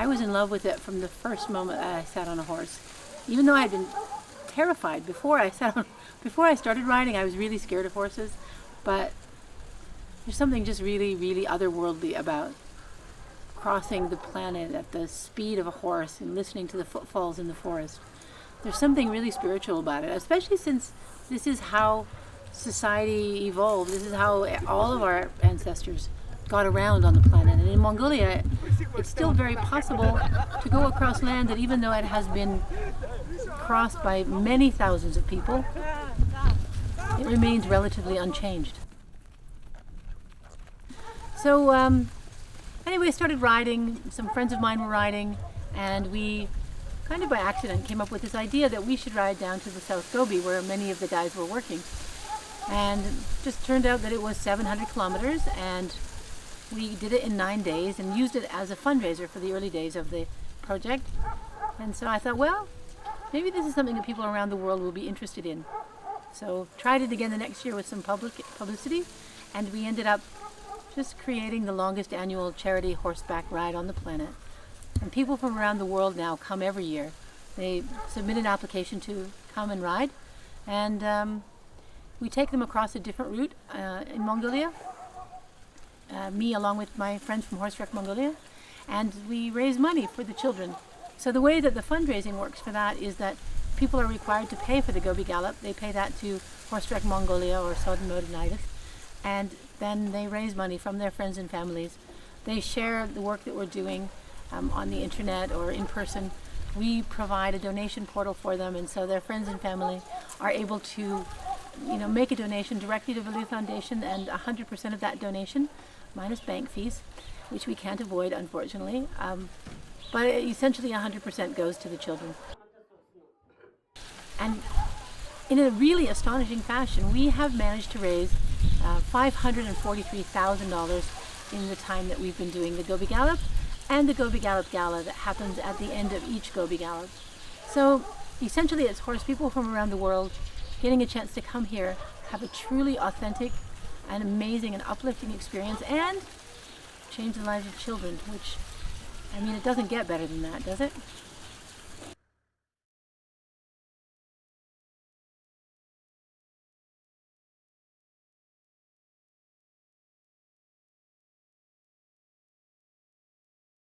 I was in love with it from the first moment that I sat on a horse. Even though I had been terrified before I started riding, I was really scared of horses. But there's something just really, really otherworldly about crossing the planet at the speed of a horse and listening to the footfalls in the forest. There's something really spiritual about it, especially since this is how society evolved. This is how all of our ancestors got around on the planet. And in Mongolia, it's still very possible to go across land that, even though it has been crossed by many thousands of people, it remains relatively unchanged. So anyway, I started riding. Some friends of mine were riding, and we kind of by accident came up with this idea that we should ride down to the South Gobi, where many of the guys were working. And it just turned out that it was 700 kilometers, and we did it in 9 days and used it as a fundraiser for the early days of the project. And so I thought, well, maybe this is something that people around the world will be interested in. So tried it again the next year with some publicity, and we ended up just creating the longest annual charity horseback ride on the planet. And people from around the world now come every year. They submit an application to come and ride, and we take them across a different route in Mongolia, me along with my friends from Horseback Mongolia, and we raise money for the children. So the way that the fundraising works for that is that people are required to pay for the Gobi Gallop. They pay that to Horseback Mongolia or Southern Modernidus, and then they raise money from their friends and families. They share the work that we're doing on the internet or in person. We provide a donation portal for them, and so their friends and family are able to make a donation directly to Veloo Foundation, and 100% of that donation, minus bank fees, which we can't avoid unfortunately, but essentially 100% goes to the children. And in a really astonishing fashion, we have managed to raise $543,000 in the time that we've been doing the Gobi Gallop and the Gobi Gallop Gala that happens at the end of each Gobi Gallop. So essentially it's horse people from around the world getting a chance to come here, have a truly authentic and amazing and uplifting experience, and change the lives of children, which, I mean, it doesn't get better than that, does it?